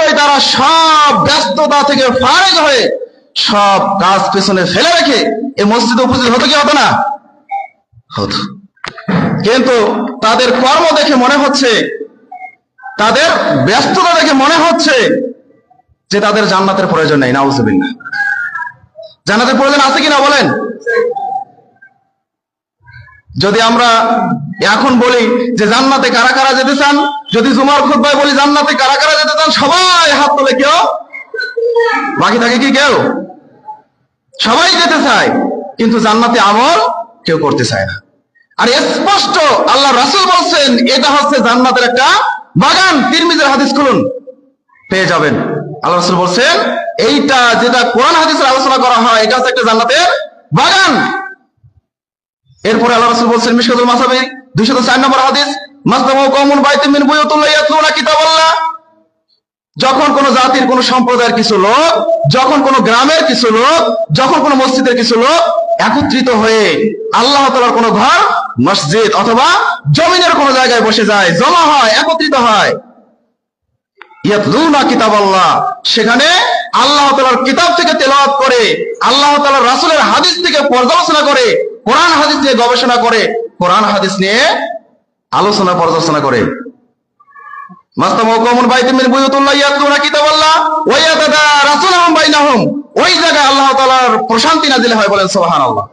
অবশ্যই তারা সব ব্যস্ততা থেকে ফারেগ হয়ে সব কাজ পেছনে ফেলে রেখে এই মসজিদে উপস্থিত হতো কি হতো না? হতো। কিন্তু তাদের কর্ম দেখে মনে হচ্ছে, তাদের ব্যস্ততা দেখে মনে হচ্ছে যে তাদের জান্নাতের প্রয়োজন নেই। নাউজুবিল্লাহ। জান্নাতের প্রয়োজন আছে কিনা বলেন? যদি আমরা এখন বলি যে জান্নাতে কারা কারা যেতে চান, যদি জুমার খুতবায় বলি জান্নাতে কারা কারা যেতে চান, সবাই হাত তোলে। কেউ বাকি থাকে কি? কেউ? সবাই যেতে চায়, কিন্তু জান্নাতে আমল কেউ করতে চায় না। আর স্পষ্ট আল্লাহ রাসূল বলছেন এটা হচ্ছে জান্নাতের একটা বাগান। তিরমিজির হাদিস খুলুন, পেয়ে যাবেন। আল্লাহ রাসূল বলছেন এইটা যেটা কোরআন হাদিসের আলোচনা করা হয়, এটা হচ্ছে একটা জান্নাতের বাগান। এরপরে আল্লাহ রাসূল বলছেন মিশকাতুল মাসাবি 204 নম্বর হাদিস, মাসলামু কওমুন বাইতুম মিন বুয়ুতিল্লাহি ইয়াতলুনা কিতাবাল্লাহ। যখন কোন জাতির, কোন সম্প্রদায়ের কিছু লোক, যখন কোন গ্রামের কিছু লোক, যখন কোন মসজিদের কিছু লোক একত্রিত হয়ে আল্লাহ তাআলার কোন ঘর, মসজিদ অথবা জমিনের কোন জায়গায় বসে যায়, জমা হয়, একত্রিত হয়, ইয়াতলুনা কিতাবাল্লাহ, সেখানে আল্লাহ তাআলার কিতাব থেকে তেলাওয়াত করে, আল্লাহ তাআলার রাসূলের হাদিস থেকে পর্যালোচনা করে, কোরআন হাদিস নিয়ে গবেষণা করে, কোরআন হাদিস নিয়ে আলোচনা পর্যালোচনা করে। ওই জায়গায় আল্লাহ তাআলার প্রশান্তি নাযিল হয়, বলেন সুবহানাল্লাহ।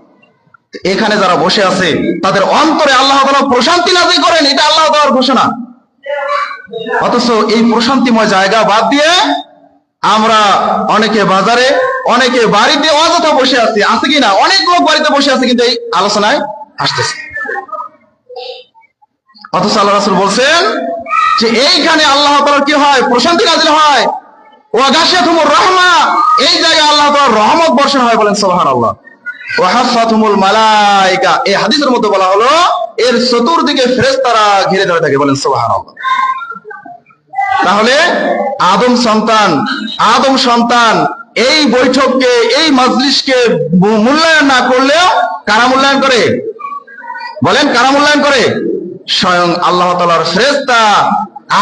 এখানে যারা বসে আছে তাদের অন্তরে আল্লাহ তাআলা প্রশান্তি নাযিল করেন, এটা আল্লাহ তাআলার ঘোষণা। অথচ এই প্রশান্তিময় জায়গা বাদ দিয়ে আমরা অনেকে বাজারে, অনেকে বাড়িতে অযথা বসে আছি, আছে কি না? অনেক লোক বাড়িতে বসে আছে কিন্তু এই আলোচনায় আসতেছে। অথচ আল্লাহ রাসূল বলছেন যে এইখানে আল্লাহ তাআলার কি হয়? প্রশান্তি নাযিল হয়। ওয়া গাশিয়াতুমুর রাহমা, এই জায়গায় আল্লাহ তাআলার রহমত বর্ষণ হয়, বলেন সুবহানাল্লাহ। ওয়া হাফাতুমুল মালায়েকা, এই হাদিসের মধ্যে বলা হলো এর চতুর্দিকে ফেরেশতারা ঘিরে ধরে থাকে, বলেন সুবহানাল্লাহ। তাহলে আদম সন্তান এই বৈঠককে, এই মাজলিসকে মূল্যায়ন না করলেও কারা মূল্যায়ন করে? বলেন, কারা মূল্যায়ন করে? স্বয়ং আল্লাহ তাআলার ফেরেশতা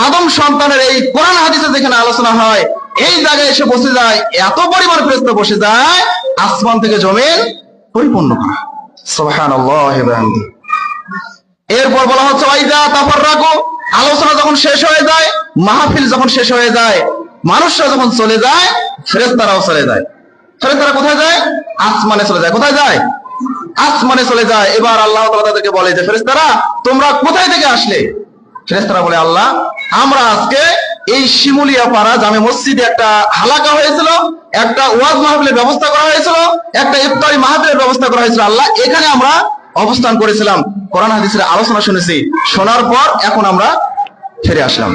আদম সন্তানের এই কোরআন হাদিসে যেখানে আলোচনা হয়, এই জায়গায় এসে বসে যায়, এত পরিমাণ ফেরেশতা বসে যায়, আসমান থেকে জমিন পরিপূর্ণ করা। সুবহানাল্লাহি ওয়া বিহামদিহি। এরপর বলা হচ্ছে ওয়াইজা তাফাররাকু, আলোচনা যখন শেষ হয়ে যায়, মাহফিল যখন শেষ হয়ে যায়, মানুষরা যখন চলে যায়, ফেরেশতারাও চলে যায়। ফেরেশতারা কোথায় যায়? আসমানে চলে যায়। কোথায় যায়? আসমানে চলে যায়। এবার আল্লাহ তাআলা তাদেরকে বলে যে ফেরেশতারা তোমরা কোথায় থেকে আসলে? ফেরেশতারা বলে আল্লাহ আমরা আজকে এই শিমুলিয়া পাড়া জামে মসজিদে একটা হালাকা হয়েছিল, একটা ওয়াজ মাহফিলের ব্যবস্থা করা হয়েছিল, একটা ইফতারি মাহফিলের ব্যবস্থা করা হয়েছিল, আল্লাহ এখানে আমরা অবস্থান করেছিলাম, কোরআন হাদিসের আলোচনা শুনেছি, শোনার পর এখন আমরা ফিরে আসলাম।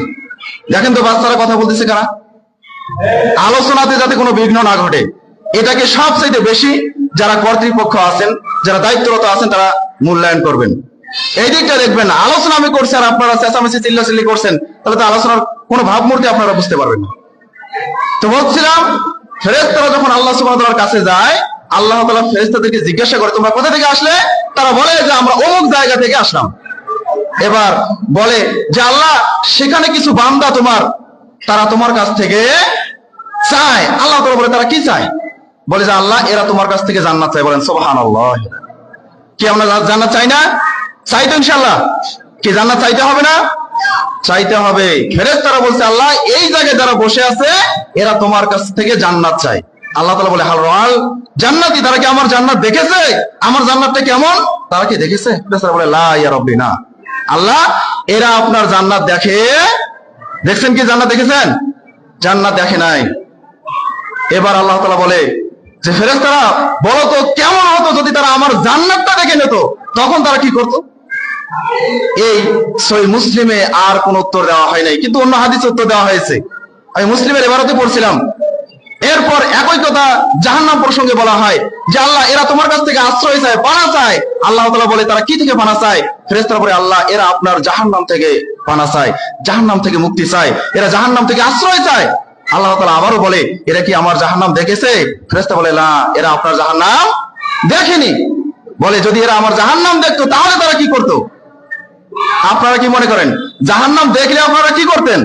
দেখেন তো বাচ্চারা কথা বলতেছে কারা? আলোচনাতে যাতে কোনো বিঘ্ন না ঘটে, এটাকে সবচাইতে বেশি যারা কর্তৃপক্ষ আছেন, যারা দায়িত্বরত আছেন, তারা মূল্যায়ন করবেন। এই দিকটা দেখবেন। আলোচনা আমি করছি আর আপনারা চেঁচামেচি চিল্লাচিল্লি করছেন, তাহলে তো আলোচনার কোনো ভাবমূর্তি আপনারা বুঝতে পারবেন না। তো বলছিলাম, ফেরেশতারা যখন আল্লাহ সুবহানাহু ওয়া তাআলার কাছে যায়, আল্লাহ তাআলা ফেরেশতাদেরকে জিজ্ঞাসা করে তোমরা কোথা থেকে আসলে? তারা বলে যে আমরা অমুক জায়গা থেকে আসলাম। এবার বলে যে আল্লাহ সেখানে কিছু বান্দা তোমার, তারা তোমার কাছ থেকে চায়। আল্লাহ তাআলা বলে তারা কি চায়? বলে যে আল্লাহ এরা তোমার কাছ থেকে জান্নাত চায়, বলেন সুবহানাল্লাহ। কি আমরা জান্নাত চাই না? চাই তো ইনশাআল্লাহ। কি জান্নাত চাইতে হবে না? চাইতে হবে। ফেরেশতারা বলছে আল্লাহ এই জায়গায় যারা বসে আছে এরা তোমার কাছ থেকে জান্নাত চায়। আল্লাহ তাআলা বলে হাল রাল জান্নাতি, তারা কি আমার জান্নাত দেখেছে? আমার জান্নাতটা কেমন তারা কি দেখেছে? ফেরেশতারা বলে লা ইয়া রাব্বি, না আল্লাহ, এরা আপনার জান্নাত দেখছেন কি? জান্নাত দেখেছেন? জান্নাত দেখে নাই। এবার আল্লাহ তাআলা বলে যে ফেরেশতারা বলো তো কেমন হতো যদি তারা আমার জান্নাতটা দেখে নিত, তখন তারা কি করত? এই সহিহ মুসলিমে আর কোন উত্তর দেওয়া হয় নাই, কিন্তু অন্য হাদিসে উত্তর দেওয়া হয়েছে। আমি মুসলিমের ইবারতে পড়ছিলাম। এরপর একই কথা জাহান্নাম প্রসঙ্গে বলা হয় যে আল্লাহ এরা তোমার কাছ থেকে আশ্রয় চায়, পানা চায়। আল্লাহ তাআলা বলে তারা কি থেকে পানা চায়? ফেরেশতারা বলে আল্লাহ এরা আপনার জাহান্নাম থেকে পানা চায়, জাহান্নাম থেকে মুক্তি চায়, এরা জাহান্নাম থেকে আশ্রয় চায়। আল্লাহ তাআলা আবারও বলে এরা কি আমার জাহান্নাম দেখেছে? ফেরেশতা বলে না, এরা আপনার জাহান্নাম দেখেনি। বলে যদি এরা আমার জাহান্নাম দেখতো তাহলে তারা কি করত? আপনারা কি মনে করেন জাহান্নাম দেখলে আপনারা কি করতেন?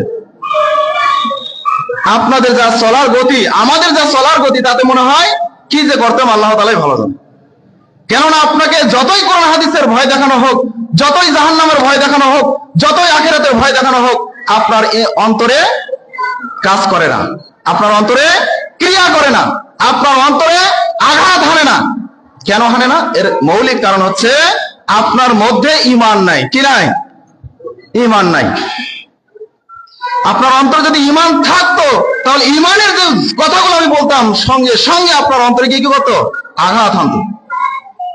আপনাদের যা চলার গতি, আমাদের যা চলার গতি, তাতে মনে হয় কি যে করতাম আল্লাহ তাআলাই ভালো জানেন। কেননা আপনাকে যতই কোরআন হাদিসের ভয় দেখানো হোক, যতই জাহান্নামের ভয় দেখানো হোক, যতই আখিরাতের ভয় দেখানো হোক, আপনার অন্তরে কাজ করে না, আপনার অন্তরে ক্রিয়া করে না, আপনার অন্তরে আঘাত হানে না। কেন হানে না? এর মৌলিক কারণ হচ্ছে আপনার মধ্যে ঈমান নাই। কি নাই? ঈমান নাই। আপনার অন্তরে যদি ঈমান থাকতো, তাহলে ঈমানের যে কথাগুলো আমি বলতাম, সঙ্গে সঙ্গে আপনার অন্তরে কি করতো? আঘাত হানতো।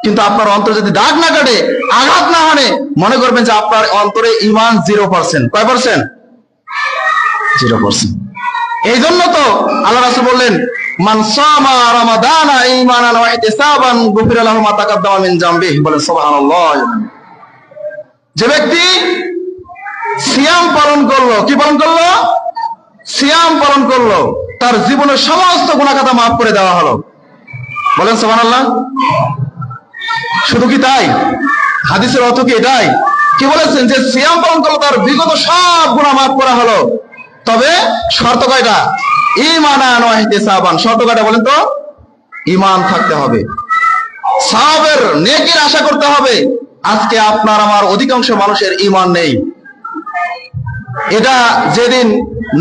কিন্তু আপনার অন্তরে যদি দাগ না কাটে, আঘাত না হানে, মনে করবেন যে আপনার অন্তরে ঈমান 0%। কয় পার্সেন্ট? 0%। এই জন্য তো আল্লাহ রাসূল বললেন, মান সামা রমাদানা ঈমানান ওয়া ইহতিসাবান গুফিরা লাহু মা তাকাদ্দামা মিন জামবিহি। বলেন সুবহানাল্লাহ। যে ব্যক্তি সিয়াম পালন করলো, কি পালন করলো? সিয়াম পালন করলো, তার জীবনের সমস্ত গুনাহ খাতা মাফ করে দেওয়া হলো। বলেন সুবহানাল্লাহ। শুধু কি তাই? হাদিসের অর্থ কি এটাই? কি বলেছেন? যে সিয়াম পালন করলো, তার বিগত সব গুনাহ মাফ করা হলো। তবে শর্ত কয়টা? ঈমানান ওয়া ইহতিসাবান। শর্ত কয়টা বলেন তো? ঈমান থাকতে হবে, সওয়াবের নেকির আশা করতে হবে। আজকে আপনার আমার অধিকাংশ মানুষের ঈমান নেই। এটা যেদিন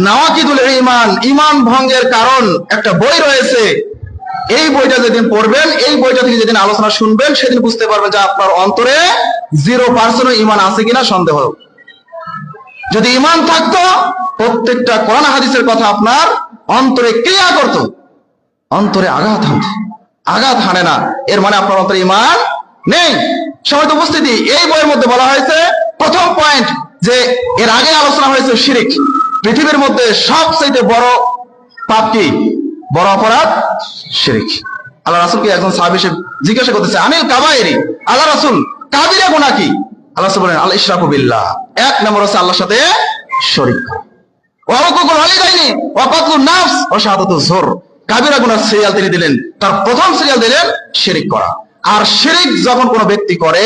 নাওয়াকিদুল ঈমান, ঈমান ভঙ্গের কারণ একটা বই রয়েছে, এই বইটা যেদিন পড়বেন, এই বইটা থেকে যেদিন আলোচনা শুনবেন, সেদিন বুঝতে পারবেন যে আপনার অন্তরে 0% ঈমান আছে কিনা সন্দেহ। যদি ঈমান থাকতো, প্রত্যেকটা কোরআন হাদিসের কথা আপনার অন্তরে ক্রিয়া করত, অন্তরে আঘাত হানতো। আঘাত হানে না, এর মানে আপনার অন্তরে ঈমান নেই। সবাই তো উপস্থিতি, এই বইয়ের মধ্যে বলা হয়েছে প্রথম পয়েন্ট যে এর আগে আলোচনা হয়েছে শিরক। পৃথিবীর মধ্যে সবচেয়ে বড় পাপ কি? বড় অপরাধ শিরক। আল্লাহ রাসূলকে একজন সাহাবী জিজ্ঞাসা করতেছে, আনিল কাবায়েরি, আল্লাহ রাসূল কাবিরা গুনাহ কি? আল্লাহ রাসূল বলেন, আল ইশরাকু বিল্লাহ। এক নম্বর হচ্ছে আল্লাহর সাথে শরীক করা। ওয়া হুকুকুল ওয়ালিদাইনি ওয়া কাতলুন নাফস ওয়া শাহাদাতুজ জুর। কাবিরা গুনাহ সিরিয়াল তিনি দিলেন, তার প্রথম সিরিয়াল দিলেন শিরক করা। আর শিরক যখন কোনো ব্যক্তি করে,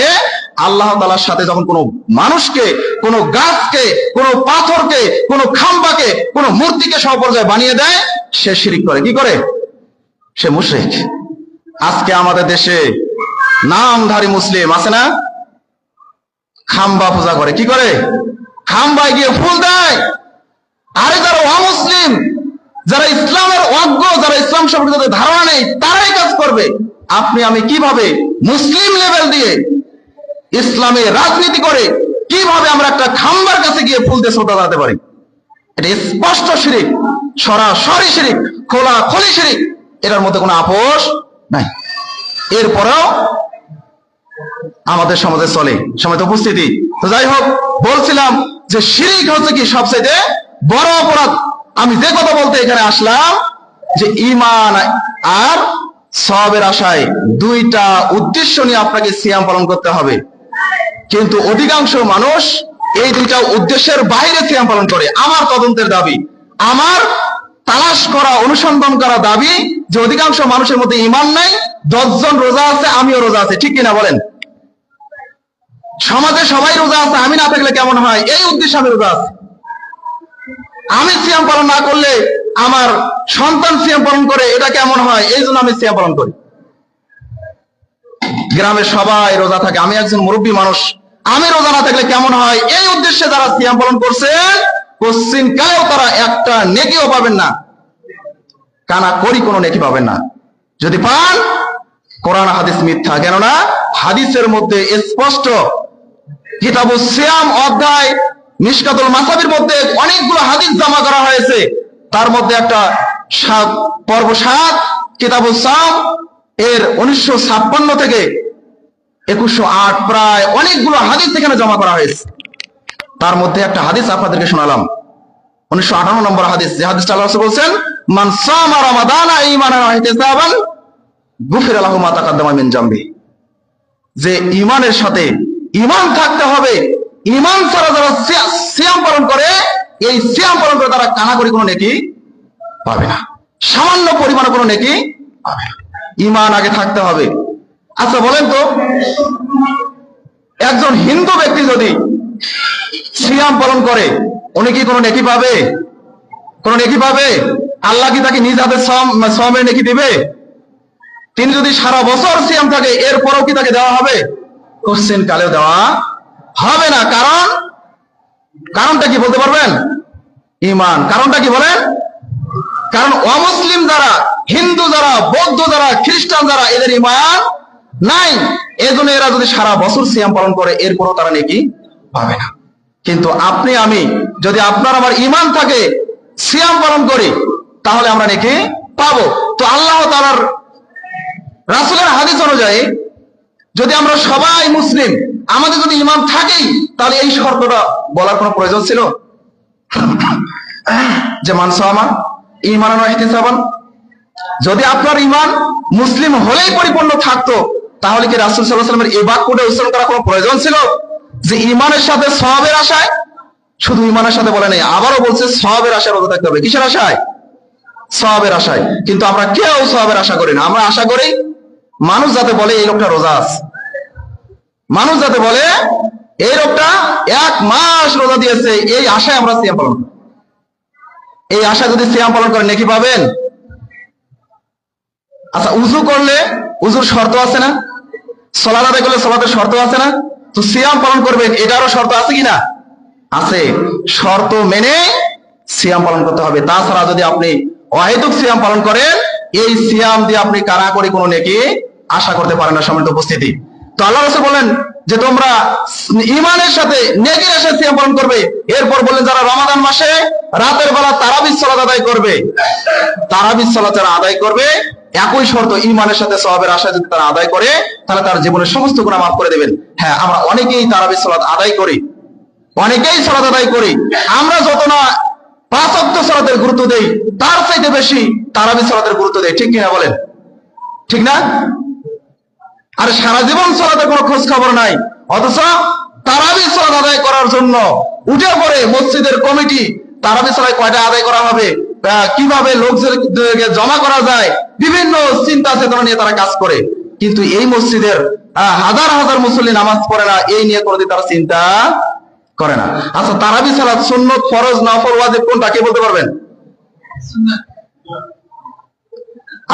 আল্লাহ তাআলার সাথে যখন কোনো মানুষকে, কোনো গাছকে, কোনো পাথরকে, কোনো খাম্বাকে, কোনো মূর্তিকে সমপর্যায়ে বানিয়ে দেয়, সে শিরক করে। কি করে? সে মুশরিক। আজকে আমাদের দেশে নামধারী মুসলিম আছে না, খাম্বা পূজা করে। কি করে? খাম্বায় গিয়ে ফুল দেয়। আরে যারা অমুসলিম, যারা ইসলামের অজ্ঞ, যারা ইসলাম সম্পর্কে ধারণা নেই, তারাই কাজ করবে। আপনি আমি কিভাবে মুসলিম লেভেল দিয়ে ইসলামে রাজনীতি করে কিভাবে আমরা একটা খাম্বার কাছে গিয়ে ফুল দিয়ে শ্রদ্ধা জানাতে পারি? এটা স্পষ্ট শিরক, সরাসরি শিরক, খোলাখুলি শিরক। এটার মধ্যে কোনো আপোষ নাই। এরপরেও আমাদের সমাজে চলে। সমাজে উপস্থিতি তো যাই হোক, বলছিলাম যে শিরক হচ্ছে কি সবচেয়ে বড় অপরাধ। আমি যে কথা বলতে এখানে আসলাম, যে ঈমান আর সওয়াবের আশায় দুইটা উদ্দেশ্য নিয়ে আপনাকে সিয়াম পালন করতে হবে। কিন্তু অধিকাংশ মানুষ এই দুইটা উদ্দেশ্যের বাইরে সিয়াম পালন করে। আমার তদন্তের দাবি, আমার তালাশ করা, অনুসন্ধান করা দাবি, যে অধিকাংশ মানুষের মধ্যে ঈমান নাই। 10 জন রোজা আছে, আমিও রোজা আছে, ঠিক কিনা বলেন? সমাজে সবাই রোজা আছে, আমি না থাকলে কেমন হয়, এই উদ্দেশ্যে আমি রোজা আছি। আমি সিয়াম পালন না করলে আমার সন্তান সিয়াম পালন করে, এটা কেমন হয়, এই জন্য আমি সিয়াম পালন করি। গ্রামের সবাই রোজা থাকে, আমি একজন মুরব্বী মানুষ, আমি রোজা না থাকলে কেমন হয়, এই উদ্দেশ্যে যারা সিয়াম পালন করছেন, কোশ্চিন কালেও তারা একটা নেকিও পাবেন না, কানা করি কোনো নেকি পাবেন না। যদি পান, কোরআন হাদিস মিথ্যা। কেননা হাদিসের মধ্যে স্পষ্ট, কিতাবুস সিয়াম অধ্যায় মিশকাতুল মাসাবির মধ্যে অনেকগুলো হাদিস জমা করা হয়েছে। তার মধ্যে একটা পর্ব 7 কিতাবুস সিয়াম এর 1956 থেকে 2108 প্রায় অনেকগুলো হাদিস এখানে জমা করা হয়েছে। তার মধ্যে একটা হাদিস আপনাদেরকে শোনালাম, 1958 নম্বর হাদিস, যে হাদিসটা আল্লাহ রাসূল বলেছেন, মান সামা রমাদানা ঈমানান ওয়া ইহতিসাবান গুফিরা লাহু মা তাকাদ্দামা মিন জামবি। যে ঈমানের সাথে ঈমান থাকতে হবে। ঈমান ছাড়া যারা সিয়াম পালন করে, এই সিয়াম পালন করে তারা কানাকড়ি কোনো নেকি পাবে না, সামান্য পরিমাণে কোনো নেকি পাবে না। ঈমান আগে থাকতে হবে। আচ্ছা বলেন তো, একজন হিন্দু ব্যক্তি যদি সিয়াম পালন করে, উনি কি কোনো নেকি পাবে? কোন নেকি পাবে? আল্লাহ কি তাকে নিজ হাতে সওয়াবের নেকি দিবে? তিনি যদি সারা বছর সিয়াম থাকে এরপরও কি তাকে দেওয়া হবে? কোশ্চেন কালেও দেওয়া হবে না। কারণটা কি বলতে পারবেন? ঈমান। কারণটা কি বলেন? কারণ অমুসলিম যারা, হিন্দু যারা, বৌদ্ধ যারা, খ্রিস্টান যারা, এদের ঈমান নাই। এজন্য এরা যদি সারা বছর সিয়াম পালন করে এরপরও তারা নেকি পাবে না। কিন্তু আপনি আমি যদি আপনার আমার ঈমান থাকে, সিয়াম পালন করি, তাহলে আমরা নেকি পাবো। তো আল্লাহ তাআলার রাসূলের হাদিস অনুযায়ী যদি আমরা সবাই মুসলিম, আমাদের যদি ঈমান থাকেই, তাহলে এই শর্তটা বলার কোনো প্রয়োজন ছিল? যে মান সামা ঈমানান ওয়া ইহতিসাবান, যদি আপনার ঈমান মুসলিম হলেই পরিপূর্ণ থাকতো, তাহলে কি রাসূল সাল্লাল্লাহু আলাইহি ওয়াসাল্লামের এই বাক্যটা উচ্চারণ করার কোনো প্রয়োজন ছিল? যে ঈমানের সাথে সওয়াবের আশায়, শুধু ঈমানের সাথে বলে নাই, আবারও বলছে সওয়াবের আশায় রোজা থাকতে হবে। কিসের আশায়? সওয়াবের আশায়। কিন্তু আমরা কেউ সওয়াবের আশা করি না। আমরা আশা করি মানুষ যাতে বলে এই লোকটা রোজা আছে, মানুষ যাতে বলে এই লোকটা 1 মাস রোজা দিয়েছে, এই আশায় আমরা সিয়াম পালন করি। এই আশায় যদি সিয়াম পালন করেন নেকি পাবেন? আচ্ছা, উযু করলে উযুর শর্ত আছে না? সালাত আদায় করলে সালাতের শর্ত আছে না? তো সিয়াম পালন করবেন, এটারও শর্ত আছে কিনা? আছে। শর্ত মেনে সিয়াম পালন করতে হবে। তাছাড়া যদি আপনি অহেতুক সিয়াম পালন করেন, এই সিয়াম দিয়ে আপনি কারাকরি কোনো নেকি আশা করতে পারেন না। সম্মানিত উপস্থিতি, তো আল্লাহ রাসূল বলেন যে তোমরা ঈমানের সাথে নেকির আশায় সিয়াম পালন করবে। এরপর বলেন যারা রমাদান মাসে রাতের বেলা তারাবির সালাত আদায় করবে, তারাবির সালাত যারা আদায় করবে, একই শর্ত, ঈমানের সাথে সওয়াবের আশায় যদি তারা আদায় করে, তাহলে তার জীবনের সমস্ত গুনাহ মাফ করে দেবেন। হ্যাঁ, আমরা অনেকেই তারাবির সালাত আদায় করি, অনেকেই সালাত আদায় করি। আমরা যত না 5 ওয়াক্ত সালাতের গুরুত্ব দেই, তার চাইতে বেশি তারাবি সালাতের গুরুত্ব দেই। ঠিক কিনা বলেন? ঠিক না? আর সারা জীবন সালাতের কোনো খোঁজ খবর নাই, অথচ তারাবি সালাত আদায় করার জন্য উঠে পড়ে মসজিদের কমিটি তারাবি সালাত কয়টা আদায় করা হবে, কিভাবে লোকজনকে জমা করা যায়, বিভিন্ন চিন্তা চেতনা নিয়ে তারা কাজ করে। কিন্তু এই মসজিদের হাজার হাজার মুসল্লি নামাজ পড়ে না, এই নিয়ে কোনোদিন তারা চিন্তা করে না। আচ্ছা, তারাবি সালাত সুন্নত, ফরজ, নফল, ওয়াজিব কোনটা কে বলতে পারবেন?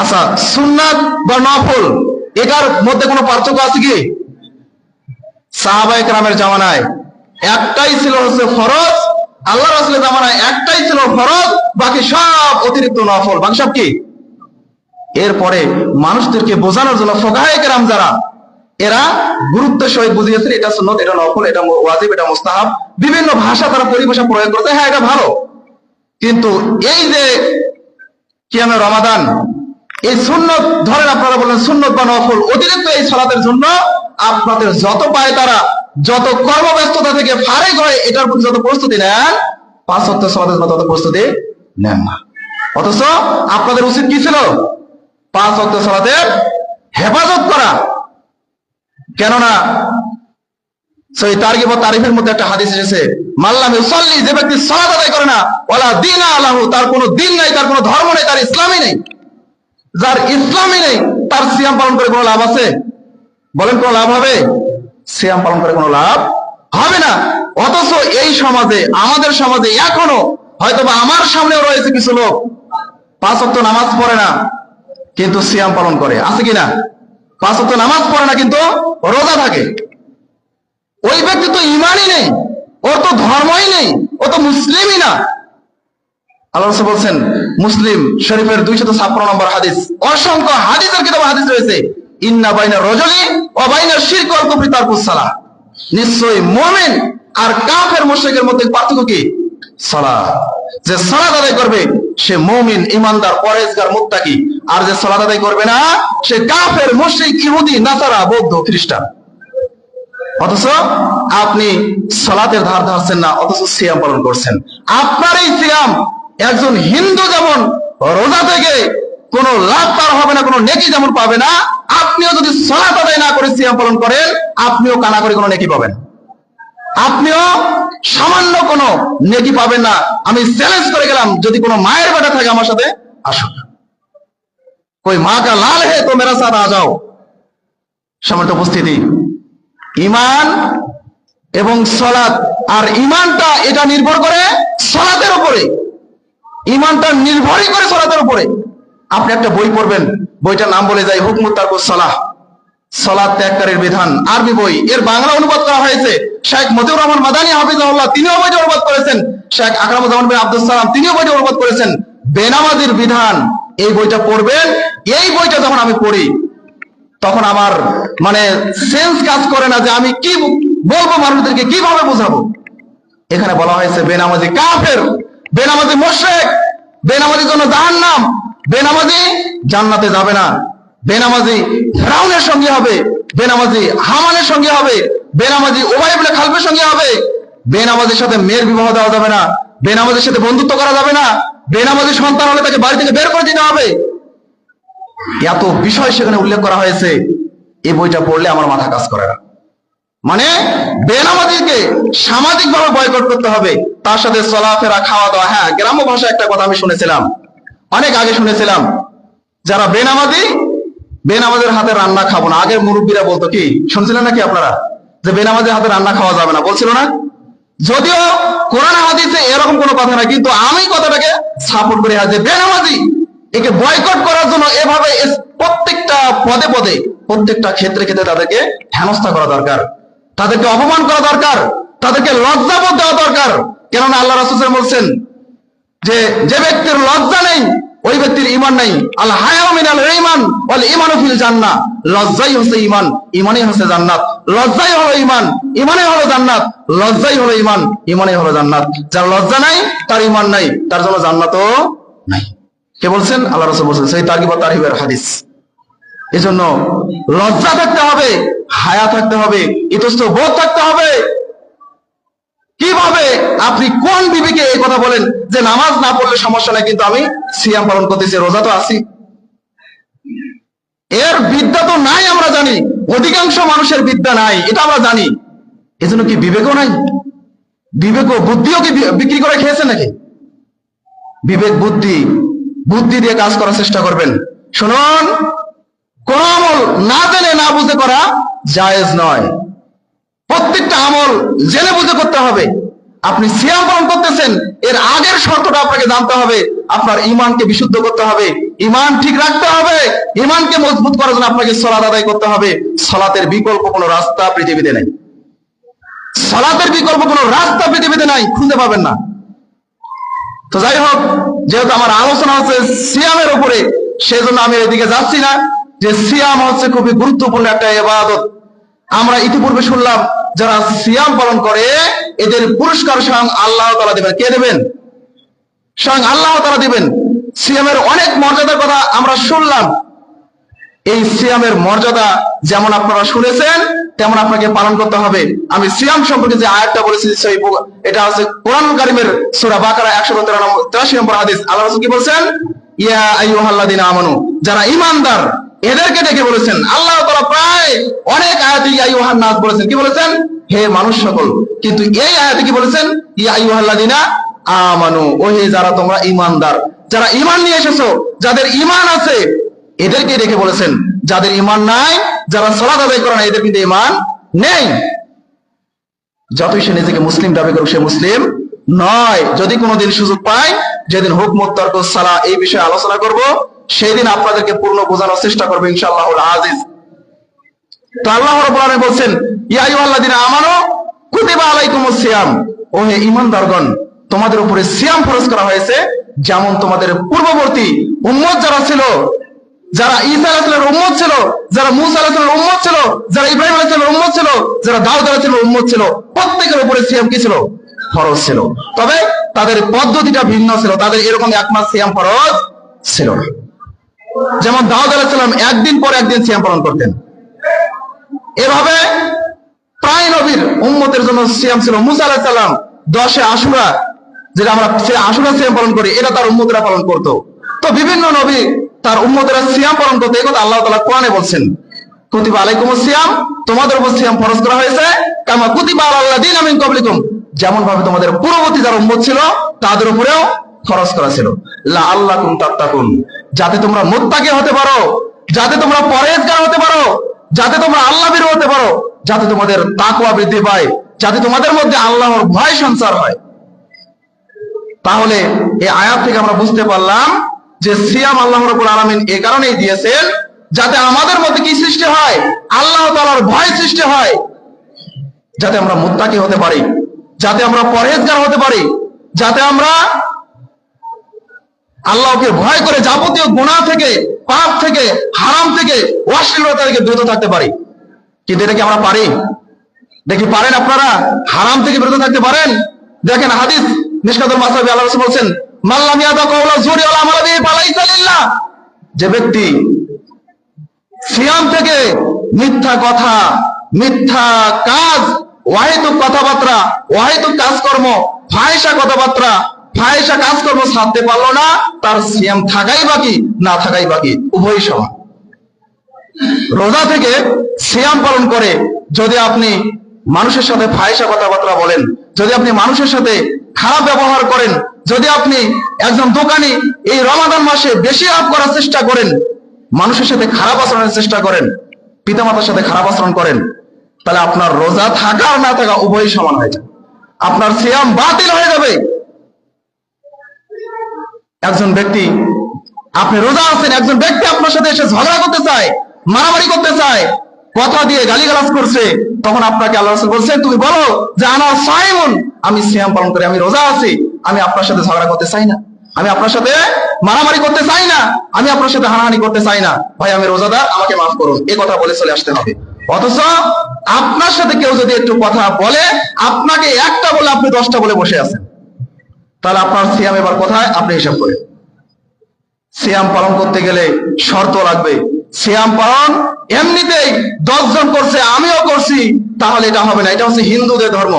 আচ্ছা, সুন্নাত বা নফল এটার মধ্যে কোনো পার্থক্য আছে কি? সাহাবায়ে কেরামের জামানায় একটাই ছিল হচ্ছে ফরজ, আল্লাহ রাসূলের জামানায় একটাই ছিল ফরজ, বাকি সব অতিরিক্ত নফল। বাকি সব কি? এরপরে মানুষদেরকে বোঝানোর জন্য ফুকাহায়ে কেরাম যারা, এরা গুরুত্ব সহিত বুঝিয়েছেন এটা সুন্নত, এটা নফল, এটা ওয়াজিব, এটা মুস্তাহাব। বিভিন্ন ভাষা তারা পরিভাষা প্রয়োগ করতে, হ্যাঁ এটা ভালো। কিন্তু এই যে কিয়ামে রমাদান, এই সুন্নত ধরেন, আপনারা বলেন সুন্নত বা নফল, অতিরিক্ত এই সালাতের জন্য আপনাদের যত পায় তারা, যত কর্মব্যস্ততা থেকে ফারেক হয়, এটার প্রতি যত প্রস্তুতি নেন, 5 ওয়াক্ত সালাতের জন্য তত প্রস্তুতি নেন না। অথচ আপনাদের উচিত কি ছিল? 5 ওয়াক্ত সালাতের হেফাজত করা। কেননা সেই তারগিব ও তারিফের মধ্যে একটা হাদিস এসেছে, মাল্লাম ইউসাল্লি, যে ব্যক্তি সালাত আদায় করে না, ওয়ালা দীনা আলাহু, তার কোনো দিন নাই, তার কোনো ধর্ম নেই, তার ইসলামই নেই। যার ইসলামই নেই, তার সিয়াম পালন করে কোনো লাভ আছে? বলেন, কোনো লাভ হবে? সিয়াম পালন করে কোনো লাভ হবে না। অথচ এই সমাজে, আমাদের সমাজে এখনো হয়তোবা আমার সামনেও রয়েছে কিছু লোক 5 ওয়াক্ত নামাজ পড়ে না কিন্তু সিয়াম পালন করে, আছে কিনা? 5 ওয়াক্ত নামাজ পড়ে না কিন্তু রোজা থাকে। ওই ব্যক্তি তো ঈমানই নেই, ওর তো ধর্মই নেই, ও তো মুসলিমই না। আল্লাহ রাসূল বলছেন, মুসলিম শরীফের 256 নম্বর হাদিস, অসংখ্য হাদিসের কিতাবে হাদিস রয়েছে, ইন্না বাইনা রাজুলি ওয়া বাইনা শিরক ওয়াল কুফরি তারকুস সালাহ, নিশ্চয়ই মুমিন আর কাফের মুশরিকের মধ্যে পার্থক্য কি? সালাত। যে সালাত আদায় করবে সে মুমিন, ঈমানদার, পরহেজগার, মুত্তাকি। আর যে সালাত আদায় করবে না সে কাফের, মুশরিক, ইহুদি, নাসারা, বৌদ্ধ, খ্রিস্টান। অথচ আপনি সালাতের ধার ধারছেন না, অথচ সিয়াম পালন করছেন। আপনার এই সিয়াম একজন হিন্দু যেমন রোজা থেকে কোনো লাভ তার হবে না, কোনো নেকি যেমন পাবে না, আপনিও যদি সালাত আদায় না করে সিয়াম পালন করেন, আপনিও কানা করে কোনো নেকি পাবেন, আপনিও সামান্য কোনো নেকি পাবেন না। আমি চ্যালেঞ্জ করে গেলাম, যদি কোনো মায়ের বেটা থাকে আমার সাথে আসুন, কোই মা কা লাল হে তো মেরা সাথ আ যাও। সম্মানিত উপস্থিতি, ঈমান এবং সালাত, আর ঈমানটা এটা নির্ভর করে সালাতের উপরে। ইমানটা নির্ভরই করে সালাতের উপরে। আপনি একটা বই পড়বেন, বইটার নাম বলে যায় হুকমুত তারকুস সালাহ, সালাত ত্যাগকারীর বিধান, আরবি বই। এর বাংলা অনুবাদ করা হয়েছে শেখ মতিউর রহমান মাদানী হাফিজাহুল্লাহ, তিনিও বইটা অনুবাদ করেছেন। শেখ আকরামুজ্জামান বিন আব্দুস সালাম তিনিও বইটা অনুবাদ করেছেন, বেনামাজির বিধান। এই বইটা পড়বেন। এই বইটা যখন আমি পড়ি তখন আমার মানে সেন্স কাজ করে না যে আমি কি বলবো, মানুষদেরকে কিভাবে বোঝাবো। এখানে বলা হয়েছে বেনামাজি কাফের, বেনামাজি মুশরিক, বেনামাজির জন্য জাহান্নাম, বেনামাজি জান্নাতে যাবে না, বেনামাজি ফিরআউনের সঙ্গে হবে, বেনামাজি হামানের সঙ্গে হবে, বেনামাজি উবাই ইবনে খালফের সঙ্গে হবে, বেনামাজির সাথে মেয়ের বিবাহ দেওয়া যাবে না, বেনামাজির সাথে বন্ধুত্ব করা যাবে না, বেনামাজি সন্তান হলে তাকে বাড়ি থেকে বের করে দিতে হবে। এত বিষয় সেখানে উল্লেখ করা হয়েছে। এই বইটা পড়লে আমার মাথা কাজ করে না। মানে বেনামাজিকে সামাজিক ভাবে বয়কট করতে হবে, তার সাথে চলাফেরা, খাওয়া দাওয়া। হ্যাঁ, গ্রাম্য ভাষায় একটা কথা আমি শুনেছিলাম, অনেক আগে শুনেছিলাম, যারা বেনামাজি, বেনামাজের হাতে রান্না খাবো না। আগের মুরব্বীরা বলতো, কি শুনছিলেন নাকি আপনারা, যে বেনামাজের হাতে রান্না খাওয়া যাবে না, বলছিল না? যদিও কোরআন হাদিসে এরকম কোনো কথা না, কিন্তু আমি কথাটাকে সাপোর্ট করি। যে বেনামাজি, একে বয়কট করার জন্য এভাবে প্রত্যেকটা পদে পদে, প্রত্যেকটা ক্ষেত্রে ক্ষেত্রে তাদেরকে হেনস্থা করা দরকার, তাদেরকে অপমান করা দরকার, তাদেরকে লজ্জাবোধ দেওয়া দরকার। কেননা আল্লাহ রাসূল বলছেন যে যে ব্যক্তির লজ্জা নেই ওই ব্যক্তির ঈমান নাই। আল হায়া মিনাল ঈমান ওয়াল ঈমানু ফিল জান্নাহ। লজ্জাই হচ্ছে ঈমান, ঈমানই হচ্ছে জান্নাত। লজ্জাই হলো ঈমান, ঈমানই হলো জান্নাত। লজ্জাই হলো ঈমান, ঈমানই হলো জান্নাত। যার লজ্জা নাই তার ঈমান নাই, তার জন্য জান্নাতও নাই। কে বলছেন? আল্লাহ রাসূল বলছেন, সেই তারগিব ওয়া তারহিবের হাদিস। এজন্য লজ্জা থাকতে হবে, হায়া থাকতে হবে, ইতস্ত বোধ থাকতে হবে। কিভাবে আপনি কোন বিবেকে এই কথা বলেন যে নামাজ না পড়লে সমস্যা নাই, কিন্তু আমি সিয়াম পালন করতেছি, রোজা তো আছি? এর বিদ্যা তো নাই, আমরা জানি। অধিকাংশ মানুষের বিদ্যা নাই, এটা আমরা জানি। এজন্য কি বিবেকও নাই? বিবেক ও বুদ্ধিও কি বিক্রি করে খেয়েছে নাকি? বিবেক বুদ্ধি, বুদ্ধি দিয়ে কাজ করার চেষ্টা করবেন। শুনুন, কোন আমল না জেনে না বুঝে করা জায়েজ নয়। প্রত্যেকটা আমল জেনে বুঝে করতে হবে। আপনি সিয়াম পালন করতেছেন, এর আগের শর্তটা আপনাকে জানতে হবে। আপনার ঈমানকে বিশুদ্ধ করতে হবে, ঈমান ঠিক রাখতে হবে। ঈমানকে মজবুত করার জন্য আপনাকে সালাত আদায় করতে হবে। সালাতের বিকল্প কোনো রাস্তা পৃথিবীতে নেই। সালাতের বিকল্প কোনো রাস্তা পৃথিবীতে নাই, খুঁজে পাবেন না। তো যাই হোক, যেহেতু আমার আলোচনা হচ্ছে সিয়ামের উপরে, সেজন্য আমি এদিকে যাচ্ছি না। যে সিয়াম হচ্ছে খুবই গুরুত্বপূর্ণ একটা ইবাদত। আমরা ইতিপূর্বে শুনলাম, যারা সিয়াম পালন করে এদের পুরস্কার স্বয়ং আল্লাহ তাআলা দিবেন। কে দেবেন? স্বয়ং আল্লাহ তাআলা দিবেন। সিয়ামের অনেক মর্যাদার কথা আমরা শুনলাম। এই সিয়ামের মর্যাদা যেমন আপনারা শুনেছেন, তেমন আপনাকে পালন করতে হবে। আমি সিয়াম সম্পর্কে যে আয়াতটা বলেছি, এটা হচ্ছে কোরআন কারীমের সূরা বাকারা 183 নম্বর হাদিস। আল্লাহ রাসূল কি বলছেন? ইয়া আইয়ুহাল্লাযিনা আমানু, যারা ঈমানদার এদেরকে ডেকে বলেছেন। আল্লাহ তাআলা প্রায় অনেক আয়াতে ইয়া আইয়ুহান নাস বলেছেন। কি বলেছেন? হে মানুষ সকল। কিন্তু এই আয়াতে কি বলেছেন? ইয়া আইয়ুহাল্লাযিনা আমানু, ও হে যারা তোমরা ঈমানদার, যারা ঈমান নিয়ে এসেছো, যাদের ঈমান আছে, এদেরকে ডেকে বলেছেন। যাদের ঈমান নাই, যারা সালাত আদায় করে না, এদের কিন্তু ঈমান নেই। যতই সে নিজেকে মুসলিম দাবি করুক, সে মুসলিম নয়। যদি কোনোদিন সুযোগ পাই, যেদিন হুকমুত তারকুস সালাহ এই বিষয়ে আলোচনা করব, সেই দিন আপনাদেরকে পূর্ণ বোঝানোর চেষ্টা করবো ইনশাআল্লাহুল আজিজ। তো আল্লাহ রাব্বুল আলামিন বলছেন, ইয়া আইয়ুহাল্লাযিনা আমানু কুতিবা আলাইকুমুস সিয়াম, ও হে ঈমানদারগণ, তোমাদের উপরে সিয়াম ফরজ করা হয়েছে, যেমন তোমাদের পূর্ববর্তী উম্মত যারা ছিল, যারা ঈসা আলাইহিস সালামের উম্মত ছিল, যারা মূসা আলাইহিস সালামের উম্মত ছিল, যারা ইব্রাহিম আলাইহিস সালামের উম্মত ছিল, যারা দাউদ আলাইহিস সালামের উম্মত ছিল, প্রত্যেকের উপরে সিয়াম কি ছিল? ফরজ ছিল। তবে তাদের পদ্ধতিটা ভিন্ন ছিল, তাদের এরকম এক মাস সিয়াম ফরজ ছিল না। যেমন দাউদ আলাইহিস সালাম একদিন পর একদিন সিয়াম পালন করতেন। এভাবে প্রায় নবীর উম্মতের জন্য সিয়াম ছিল। মূসা আলাইহিস সালাম 10 আশুরা, যেটা আমরা আশুরা সিয়াম পালন করি, এটা তার উম্মতরা পালন করত। তো বিভিন্ন নবী তার উম্মতরা সিয়াম পালন করতে, এই কথা আল্লাহ তাআলা কোরআনে বলছেন, কুতিবা আলাইকুমুস সিয়াম, তোমাদের উপর সিয়াম ফরজ করা হয়েছে, কামা কুতিবা আলাল্লাযিনা মিন ক্বাবলিকুম, যেমন ভাবে তোমাদের পূর্ববর্তী যারা উম্মত ছিল তাদের উপরেও ফরজ করা ছিল, লাআল্লাকুম তাত্তাকুন, যাতে তোমরা মুত্তাকি হতে পারো, যাতে তোমরা পরহেজগার হতে পারো, যাতে তোমরা আল্লাহভীরু হতে পারো, যাতে তোমাদের তাকওয়া বৃদ্ধি পায়, যাতে তোমাদের মধ্যে আল্লাহর ভয় সঞ্চার হয়। তাহলে এই আয়াত থেকে আমরা বুঝতে পারলাম যে সিয়াম আল্লাহ রাব্বুল আলামিন এই কারণেই দিয়েছেন যাতে আমাদের মধ্যে কি সৃষ্টি হয়, আল্লাহ তাআলার ভয় সৃষ্টি হয়, যাতে আমরা মুত্তাকি হতে পারি, যাতে আমরা পরহেজগার হতে পারি, যাতে আমরা আল্লাহকে ভয় করে যাবতীয় গুনাহ থেকে, পাপ থেকে, হারাম থেকে, অশ্লীলতা থেকে বিরত থাকতে পারি। কিন্তু এটা কি আমরা পারি? দেখি পারেন আপনারা হারাম থেকে বিরত থাকতে পারেন? দেখেন হাদিস মিশকাতুল মাসাবি আল্লাহ রাসূল বলেন মান লাম ইয়াদা কাওলা যুরি ওয়াল আমাল বিহি ফালাইসা লিল্লাহ। যে ব্যক্তি সিয়াম থেকে মিথ্যা কথা, মিথ্যা কাজ, অহেতুক কথাবার্তা, অহেতুক কাজকর্ম, ফাহিশা কথাবার্তা, ফাহিশা কাজকর্ম ছাড়তে পারলো না, তার সিয়াম থাকাই বাকি, না থাকাই বাকি, উভয়ই সমান। রোজা থেকে সিয়াম পালন করে যদি আপনি মানুষের সাথে ফাহিশা কথাবার্তা বলেন, যদি আপনি মানুষের সাথে খারাপ ব্যবহার করেন, যদি আপনি একজন দোকানি এই রমাদান মাসে বেশি লাভ করার চেষ্টা করেন, মানুষের সাথে খারাপ আচরণের চেষ্টা করেন, পিতামাতার সাথে খারাপ আচরণ করেন, তাহলে আপনার রোজা থাকা আর না থাকা উভয়ই সমান হয়ে যাবে, আপনার সিয়াম বাতিল হয়ে যাবে। একজন ব্যক্তি, আপনি রোজা আছেন, একজন ব্যক্তি আপনার সাথে এসে ঝগড়া করতে চায়, মারামারি করতে চায়, কথা দিয়ে গালিগালাজ করছে, তখন আপনাকে আল্লাহ রাসূল বলছেন তুমি বলো যে আনা সাইমুন, আমি সিয়াম পালন করি, আমি রোজা আছি, আমি আপনার সাথে ঝগড়া করতে চাই না, আমি আপনার সাথে মারামারি করতে চাই না, আমি আপনার সাথে হানাহানি করতে চাই না, ভাই আমি রোজাদার, আমাকে মাফ করুন, এই কথা বলে চলে আসতে হবে। অথচ আপনার সাথে কেউ যদি একটু কথা বলে, আপনাকে একটা বলে আপনি 10টা বলে বসে আছেন, তাহলে আপনার সিয়াম এবার কোথায় আপনি হিসাব করেন। সিয়াম পালন করতে গেলে শর্ত লাগবে। সিয়াম পালন এমনিতেই 10 জন করছে আমিও করছি তাহলে এটা হবে না, এটা হচ্ছে হিন্দুদের ধর্ম,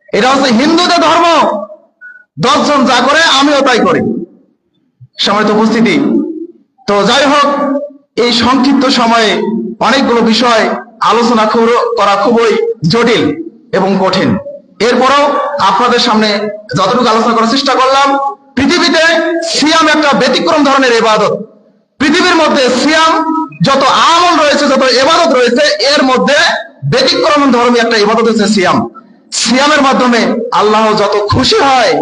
এটা হচ্ছে হিন্দুদের ধর্ম, 10 জন যা করে আমিও তাই করি। সম্মানিত উপস্থিতি, তো যাই হোক, এই সংক্ষিপ্ত সময়ে অনেকগুলো বিষয় আলোচনা করা খুবই জটিল এবং কঠিন। এরপরও আপনাদের সামনে যতটুকু আলোচনা করার চেষ্টা করলাম, পৃথিবীতে সিয়াম একটা ব্যতিক্রম ধরনের ইবাদত। পৃথিবীর মধ্যে সিয়াম যত আমল রয়েছে, যত ইবাদত রয়েছে, এর মধ্যে ব্যতিক্রম ধর্মী একটা ইবাদত হচ্ছে সিয়াম। সিয়ামের মাধ্যমে আল্লাহ যত খুশি হয়,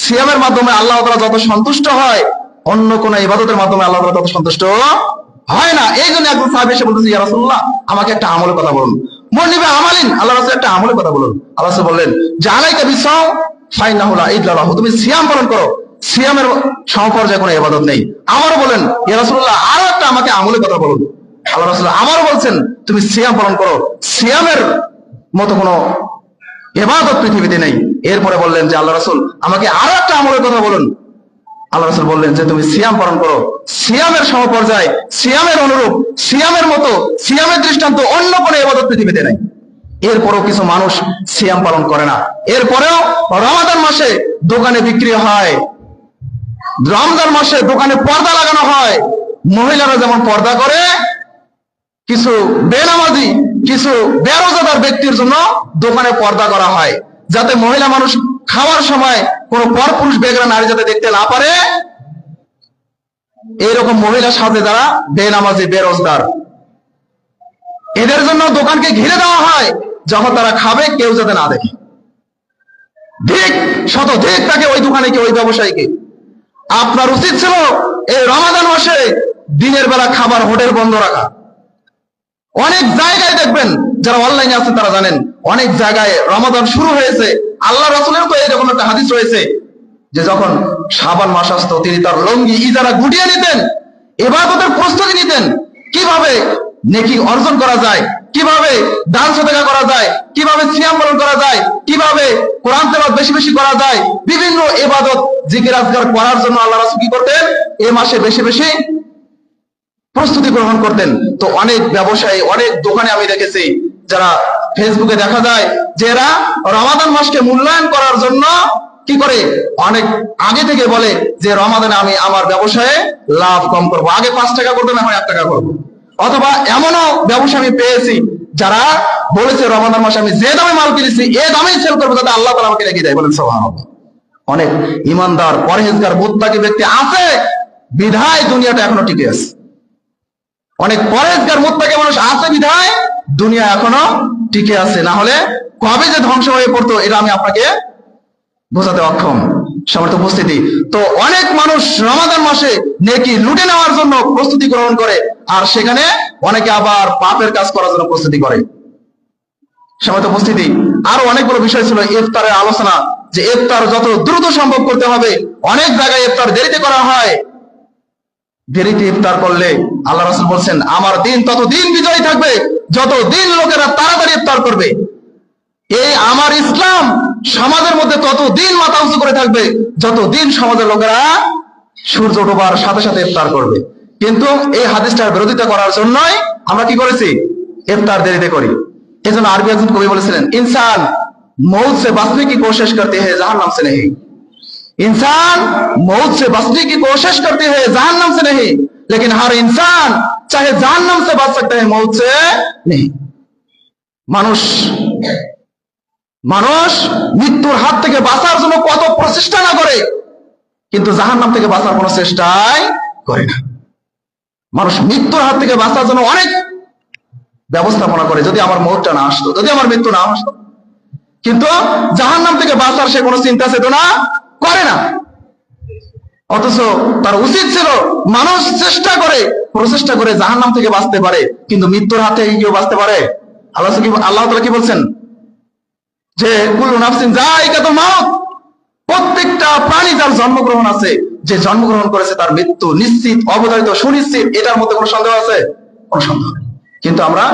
সিয়ামের মাধ্যমে আল্লাহ তাআলা যত সন্তুষ্ট হয়, অন্য কোন ইবাদতের মাধ্যমে আল্লাহ তাআলা তত সন্তুষ্ট হয় না। এই জন্য একজন সাহাবী এসে বলতেছে ইয়া রাসূলুল্লাহ আমাকে একটা আমলের কথা বলুন। মনিবে আমালিন, আল্লাহ রাসূল একটা আমলের কথা বলুন। আল্লাহ রাসূল বললেন যে আলাইকা বিসাও ফাইনাহু লা ঈদ লাহু, তুমি সিয়াম পালন করো, সিয়ামের সমপর্যায়ে কোনো ইবাদত নেই। আমারও বলেন ইয়া রাসূলুল্লাহ আরো একটা আমাকে আমলের কথা বলুন। আল্লাহ রাসূল আমারও বলছেন তুমি সিয়াম পালন করো, সিয়ামের মতো কোনো ইবাদত পৃথিবীতে নেই। এরপরে বললেন যে আল্লাহ রাসূল আমাকে আরো একটা আমলের কথা বলুন। আল্লাহ রাসূল বললেন যে তুমি সিয়াম পালন করো, সিয়ামের সমপর্যায়ে, সিয়ামের অনুরূপ, সিয়ামের মতো, সিয়ামের দৃষ্টান্ত অন্য কোনো ইবাদত পৃথিবীতে নেই। এরপরেও কিছু মানুষ সিয়াম পালন করে না। এরপরেও রমাদান মাসে দোকানে বিক্রি হয়, রমজান মাসে দোকানে পর্দা লাগানো হয়, মহিলারা যেমন পর্দা করে, কিছু বেনামাজি, কিছু বেরোজাদার ব্যক্তির জন্য দোকানে পর্দা করা হয়, যাতে মহিলা মানুষ খাওয়ার সময় কোন পরপুরুষ বেগরা নারী যাতে দেখতে না পারে। এইরকম মহিলা সাথে যারা বেনামাজি, বেরোজগার, এদের জন্য দোকানকে ঘিরে দেওয়া হয়, যখন তারা খাবে কেউ যাতে না দেখে। ঠিক শত ঠিক থাকে ওই দোকানে কি, ওই ব্যবসায়ীকে। আপনার উচিত ছিল এই রমাদান মাসে দিনের বেলা খাবার হোটেল বন্ধ রাখা। অনেক জায়গায় দেখবেন, যারা অনলাইনে আছেন তারা জানেন, অনেক জায়গায় রমাদান শুরু হয়েছে, আল্লাহ রাসূলের তো এরকম একটা হাদিস রয়েছে যে যখন শাবান মাস আসতো তিনি তার লুঙ্গি ইজারা গুটিয়ে নিতেন, ইবাদতের প্রস্তুতি নিতেন, কিভাবে নেকি অর্জন করা যায়, কিভাবে দান সাদকা করা যায়, কিভাবে সিয়াম পালন করা যায়, কিভাবে কোরআন তেলাওয়াত বেশি বেশি করা যায়, বিভিন্ন ইবাদত জিকির আজকার করার জন্য আল্লাহ রাসূল কি করতেন, এই মাসে বেশি বেশি প্রস্তুতি গ্রহণ করতেন। তো অনেক ব্যবসায়ী, অনেক দোকানে আমি দেখেছি, যারা ফেসবুকে দেখা যায় যে এরা রমাদান মাসকে মূল্যায়ন করার জন্য কি করে, অনেক আগে থেকে বলে যে রমাদানে আমি আমার ব্যবসায়ে লাভ কম করব, আগে 5 টাকা করতাম এখন 1 টাকা করব। অথবা এমনও ব্যবসা আমি পেয়েছি যারা বলেছে রমাদান মাসে আমি যে দামে মাল কিনেছি এই দামেই সেল করবো, যাতে আল্লাহ তাআলা আমাকে রেখে দেয়। বলেন সুবহানাল্লাহ। অনেক ইমানদার, পরহেজগার, মুত্তাকি ব্যক্তি আছে বিধায় দুনিয়াটা এখনো টিকে আছে। অনেক পরহেজগার, মুত্তাকি মানুষ আছে বিধায় দুনিয়া এখনো টিকে আছে, না হলে কবে যে ধ্বংস হয়ে পড়তো এটা আমি আপনাকে বোঝাতে অক্ষম। সম্মানিত উপস্থিতি, তো অনেক মানুষ রমাদান মাসে নেকি লুটে নেওয়ার জন্য প্রস্তুতি গ্রহণ করে, আর সেখানে অনেকে আবার পাপের কাজ করার জন্য প্রস্তুতি করে। সম্মানিত উপস্থিতি, আরো অনেকগুলো বিষয় ছিল ইফতারের আলোচনা, যে ইফতার যত দ্রুত সম্ভব করতে হবে। অনেক জায়গায় ইফতার দেরিতে করা হয়। দেরিতে ইফতার করলে আল্লাহ রাসূল বলছেন, আমার দিন ততদিন বিজয়ী থাকবে যত দিন লোকেরা তাড়াতাড়ি ইফতার করবে। এই আমার ইসলাম সমাজের মধ্যে ততদিন মাথা উঁচু করে থাকবে যতদিন সমাজের লোকেরা সূর্য ডোবার সাথে সাথে ইফতার করবে। কিন্তু এই হাদিসটার বিরোধিতা করার জন্যই আমরা কি করেছি? ইফতার দেরিতে করি। এই জন্য আরবি একজন কবি বলেছিলেন, ইনসান मौत से बचने की कोशिश करते हैं जहन्नम से नहीं। इंसान मौत से बचने की कोशिश करते हैं जहन्नम से नहीं, लेकिन हर इंसान चाहे जहन्नम से बच सकता है, मौत से नहीं। মানুষ মানুষ মৃত্যুর হাত থেকে বাঁচার জন্য কত প্রচেষ্টা না করে, কিন্তু জাহান্নাম থেকে বাঁচার কোনো চেষ্টাই করে না। মানুষ মৃত্যুর হাত থেকে বাঁচার জন্য অনেক ব্যবস্থাপনা করে, যদি আমার মৌতটা না আসতো, যদি আমার মৃত্যু না আসতো, কিন্তু জাহান্নাম থেকে বাঁচার সে কোনো চিন্তা চেতনা করে না। অথচ তার উচিত ছিল মানুষ চেষ্টা করে প্রচেষ্টা করে জাহান্নাম থেকে বাঁচতে পারে, কিন্তু মৃত্যুর হাত থেকে কেউ বাঁচতে পারে? আল্লাহ তাআলা কি বলছেন? যে কুল্লু নাফসিন যায়িকাতুল মাউত, প্রত্যেকটা প্রাণী যার জন্মগ্রহণ আছে, যে জন্মগ্রহণ করেছে তার মৃত্যু নিশ্চিত, অবধারিত, সুনিশ্চিত। এটার মধ্যে কোনো সন্দেহ আছে? কোনো সন্দেহ নেই। কিন্তু আমরা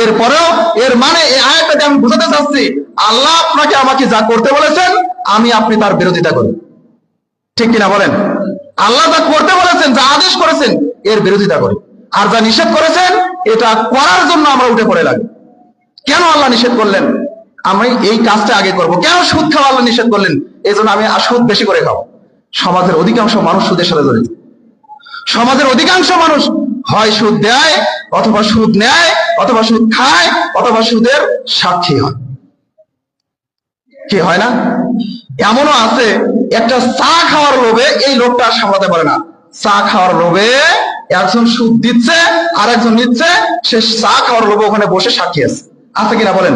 এরপরেও এর মানে এই আয়াতটাকে আমি বোঝাতে চাচ্ছি, আল্লাহ আপনাকে আমাকে যা করতে বলেছেন আপনি তার বিরোধিতা করি। ঠিক কিনা বলেন? আল্লাহ যা করতে বলেছেন, যা আদেশ করেছেন, এর বিরোধিতা করি, আর যা নিষেধ করেছেন এটা করার জন্য আমরা উঠে পড়ে লাগি। কেন আল্লাহ নিষেধ করলেন? আমি এই কাজটা আগে করব। কেন সুদ খাওয়া আল্লাহ নিষেধ করলেন? এই জন্য আমি সুদ বেশি করে খাবো। সমাজের অধিকাংশ মানুষ সুদের সাথে জড়িত। সমাজের অধিকাংশ মানুষ হয় সুদ দেয়, অথবা সুদ নেয়, অথবা সুদ খায়, অথবা সুদের সাক্ষী হয়। কি হয় না? এমনও আছে, একটা চা খাওয়ার লোভে এই লোকটা আর সামলাতে পারে না। চা খাওয়ার লোভে একজন সুদ দিচ্ছে আর একজন নিচ্ছে, সে চা খাওয়ার লোভে ওখানে বসে সাক্ষী আছে কিনা বলেন?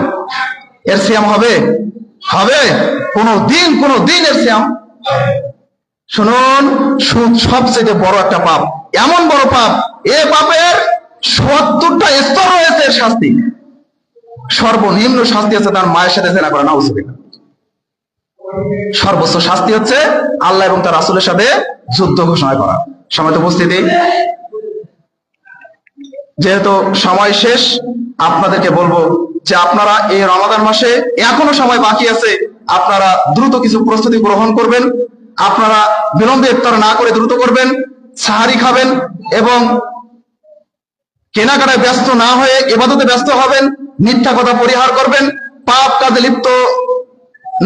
এর সিয়াম হবে? হবে? কোনদিন এর সিয়াম? শুনুন, সুদ সবচেয়ে বড় একটা পাপ, এমন বড় পাপ, এ পাপের ৭০টা স্তর রয়েছে শাস্তি। সর্বনিম্ন শাস্তি হচ্ছে তার মায়ের সাথে জেনা করা, নাউজুবিল্লাহ। সর্বোচ্চ শাস্তি হচ্ছে আল্লাহ এবং তার রাসূলের সাথে যুদ্ধ ঘোষণা করা। সম্মানিত উপস্থিতি, যেহেতু সময় শেষ, আপনাদেরকে বলবো যে আপনারা এই রমাদান মাসে এখনো সময় বাকি আছে, আপনারা দ্রুত কিছু প্রস্তুতি গ্রহণ করবেন। আপনারা বিলম্বে ইফতার না করে দ্রুত করবেন, সাহারি খাবেন এবং কেনাকাটায় ব্যস্ত না হয়ে ইবাদতে ব্যস্ত হবেন। মিথ্যা কথা পরিহার করবেন, পাপ কাজে লিপ্ত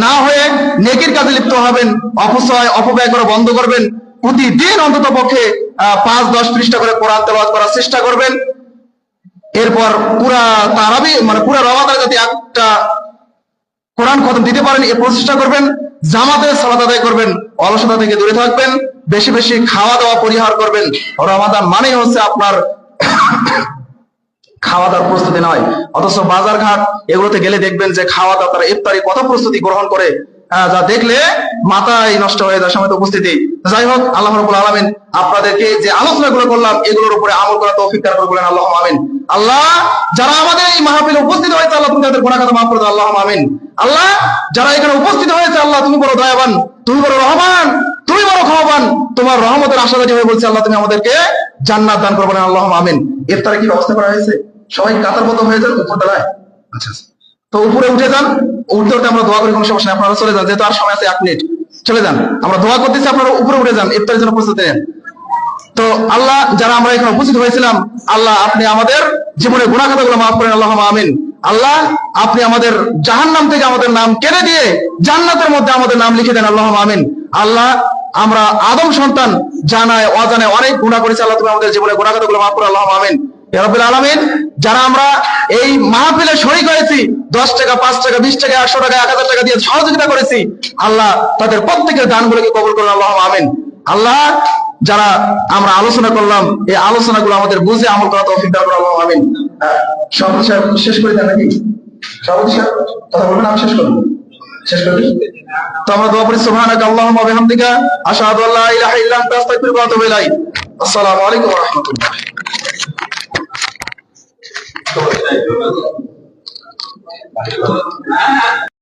না হয়ে নেকির কাজে লিপ্ত হবেন। অপব্যয় করা বন্ধ করবেন। প্রতিদিন অন্তত পক্ষে ৫-১০ পৃষ্ঠা করে কোরআন তেলাওয়াত করার চেষ্টা করবেন। এরপর পুরা তারাবি পুরা রমাদানে যাতে একটা কোরআন খতম দিতে পারেন এই প্রচেষ্টা করবেন। জামাতে সালাত আদায় করবেন, অলসতা থেকে দূরে থাকবেন, বেশি বেশি খাওয়া দাওয়া পরিহার করবেন। রমাদান মানেই হচ্ছে আপনার খাওয়া দাওয়ার প্রস্তুতি নয়। অথচ বাজার ঘাট এগুলোতে গেলে দেখবেন যে খাওয়া দাওয়া, তারা ইফতারি কত প্রস্তুতি গ্রহণ করে, যা দেখলে মাথায় নষ্ট হয়ে যায়। সময় উপস্থিতি, যাই হোক, আল্লাহ রাব্বুল আলামিন আপনাদেরকে যে আলোচনাগুলো করলাম এগুলোর উপরে আমল করা তৌফিক দান করুন, বলেন আল্লাহুম্মা আমিন। আল্লাহ, যারা আমাদের এই মাহফিলে উপস্থিত হয়েছে, আল্লাহ তুমি তাদের গুনাহ খাতা মাফ করে দাও, আল্লাহুম্মা আমিন। আল্লাহ, যারা এখানে উপস্থিত হয়েছে, আল্লাহ তুমি বড় দয়াবান, তুমি বড় রহমান, তুমি বড় ক্ষমাবান। তোমার রহমতের আশাবাদী হয়ে বলছি, আল্লাহ তুমি আমাদেরকে জান্নাত দান করবেন, আল্লাহুম্মা আমিন। ইফতারে কি ব্যবস্থা করা হয়েছে? সবাই কাতারবদ্ধ হয়ে যান উপরতলায়। আচ্ছা, তো উপরে উঠে যান। উঠতে উঠতে আমরা দোয়া করি, কোনো সমস্যা নেই, আপনারা চলে যান, যেহেতু আর সময় আছে 1 মিনিট। চলে যান, আমরা দোয়া করতেছি, আপনারা উপরে উঠে যান, ইফতারের জন্য প্রস্তুতি নেন। তো আল্লাহ, যারা আমরা এখানে উপস্থিত হয়েছিলাম, আল্লাহ আপনি আমাদের জীবনের গুনাহ খাতাগুলো মাফ করেন, আল্লাহুম্মা আমিন। আল্লাহ, আপনি আমাদের জাহান্নাম থেকে আমাদের নাম কেড়ে দিয়ে জান্নাতের মধ্যে আমাদের নাম লিখে দেন, আল্লাহুম্মা আমিন। আল্লাহ, আমরা আদম সন্তান জানায় অজানায় অনেক গুনাহ করেছি, আল্লাহ তুমি আমাদের জীবনের গুনাহ খাতাগুলো মাফ করো, আল্লাহুম্মা আমিন। ইয়া রাব্বিল আলামিন, যারা আমরা এই মাহফিলে শরীক হয়েছি, 10 টাকা, 5 টাকা, 20 টাকা, 100 টাকা, 1000 টাকা দিয়ে সহযোগিতা করেছি, আল্লাহ তাদের প্রত্যেকের দানগুলোকে কবুল করুন, আল্লাহুম্মা আমিন। আল্লাহ, যারা আমরা আলোচনা করলাম, এই আলোচনাগুলো আমাদের বুঝে আমল করা তৌফিক দান করুন, আল্লাহুম্মা আমিন। সভাপতি সাহেব শেষ করে দেন নাকি? সভাপতি সাহেব কথা বলবেন, আমি শেষ করব। শেষ করি। তো আমরা দোয়া করি সুবহানাকা আল্লাহুম্মা ওয়া বিহামদিকা আশহাদু আল্লা ইলাহা ইল্লা আনতা আস্তাগফিরুকা ওয়া আতুবু ইলাইক। আসসালামু আলাইকুম ওয়া রাহমাতুল্লাহ।